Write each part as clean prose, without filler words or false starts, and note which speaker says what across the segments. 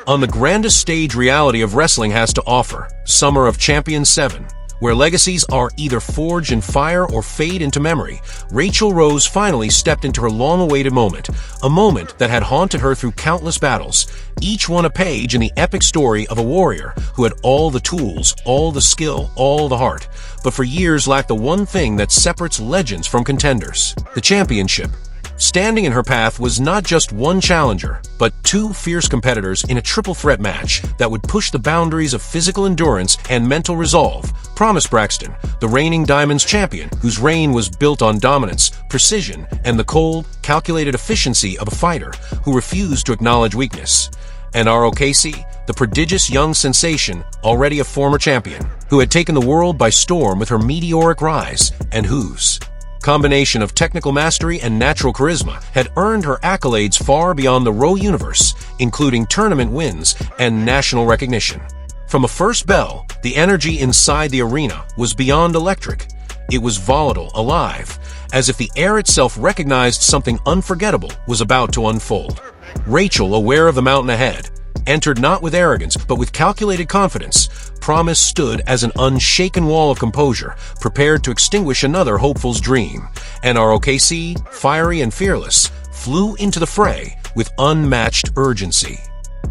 Speaker 1: On the grandest stage reality of wrestling has to offer, Summer of Champions 7, where legacies are either forged in fire or fade into memory, Raychell Rose finally stepped into her long-awaited moment, a moment that had haunted her through countless battles, each one a page in the epic story of a warrior who had all the tools, all the skill, all the heart, but for years lacked the one thing that separates legends from contenders: the championship. Standing in her path was not just one challenger, but two fierce competitors in a triple threat match that would push the boundaries of physical endurance and mental resolve. Promise Braxton, the reigning Diamonds champion, whose reign was built on dominance, precision, and the cold, calculated efficiency of a fighter who refused to acknowledge weakness. And Rok-C, the prodigious young sensation, already a former champion, who had taken the world by storm with her meteoric rise, and whose combination of technical mastery and natural charisma had earned her accolades far beyond the Raw universe, including tournament wins and national recognition. From a first bell, the energy inside the arena was beyond electric. It was volatile, alive, as if the air itself recognized something unforgettable was about to unfold. Raychell, aware of the mountain ahead, entered not with arrogance, but with calculated confidence. Promise stood as an unshaken wall of composure, prepared to extinguish another hopeful's dream. And Rok-C, fiery and fearless, flew into the fray with unmatched urgency.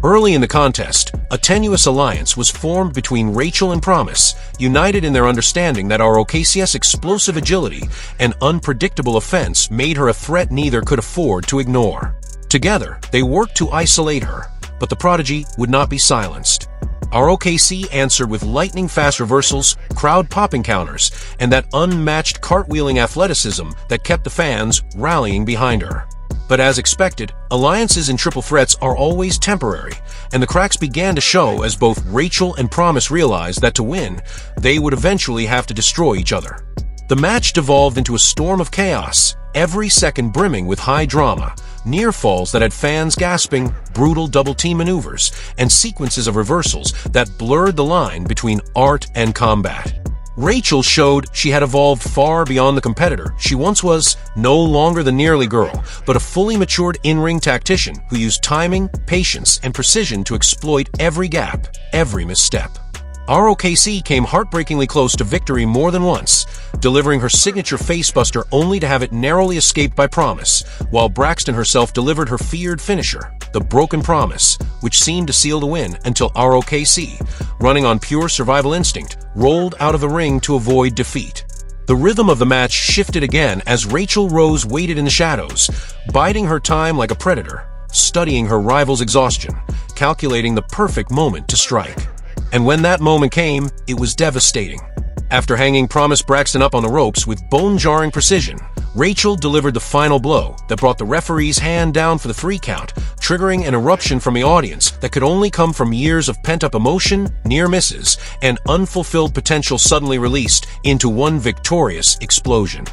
Speaker 1: Early in the contest, a tenuous alliance was formed between Raychell and Promise, united in their understanding that Rok-C's explosive agility and unpredictable offense made her a threat neither could afford to ignore. Together, they worked to isolate her, but the prodigy would not be silenced. Rok-C answered with lightning-fast reversals, crowd-popping counters, and that unmatched cartwheeling athleticism that kept the fans rallying behind her. But as expected, alliances in triple threats are always temporary, and the cracks began to show as both Raychell and Promise realized that to win, they would eventually have to destroy each other. The match devolved into a storm of chaos, every second brimming with high drama, near falls that had fans gasping, brutal double-team maneuvers, and sequences of reversals that blurred the line between art and combat. Raychell showed she had evolved far beyond the competitor she once was, no longer the nearly girl, but a fully matured in-ring tactician who used timing, patience, and precision to exploit every gap, every misstep. Rok-C came heartbreakingly close to victory more than once, delivering her signature facebuster only to have it narrowly escaped by Promise, while Braxton herself delivered her feared finisher, the Broken Promise, which seemed to seal the win until Rok-C, running on pure survival instinct, rolled out of the ring to avoid defeat. The rhythm of the match shifted again as Raychell Rose waited in the shadows, biding her time like a predator, studying her rival's exhaustion, calculating the perfect moment to strike. And when that moment came, it was devastating. After hanging Promise Braxton up on the ropes with bone-jarring precision, Raychell delivered the final blow that brought the referee's hand down for the 3 count, triggering an eruption from the audience that could only come from years of pent-up emotion, near misses, and unfulfilled potential suddenly released into one victorious explosion.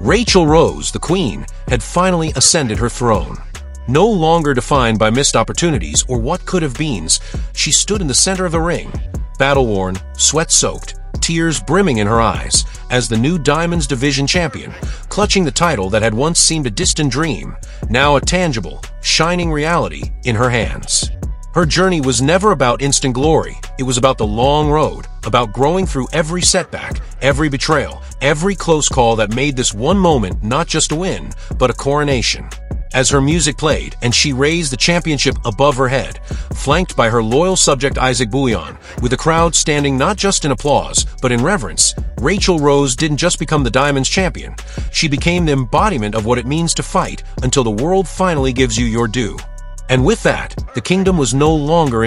Speaker 1: Raychell Rose, the queen, had finally ascended her throne. No longer defined by missed opportunities or what could have beens, she stood in the center of the ring, battle-worn, sweat-soaked, tears brimming in her eyes, as the new Diamonds Division champion, clutching the title that had once seemed a distant dream, now a tangible, shining reality in her hands. Her journey was never about instant glory. It was about the long road, about growing through every setback, every betrayal, every close call that made this one moment not just a win, but a coronation. As her music played and she raised the championship above her head, flanked by her loyal subject Isaac Bouillon, with the crowd standing not just in applause, but in reverence, Raychell Rose didn't just become the Diamonds champion. She became the embodiment of what it means to fight until the world finally gives you your due. And with that, the kingdom was no longer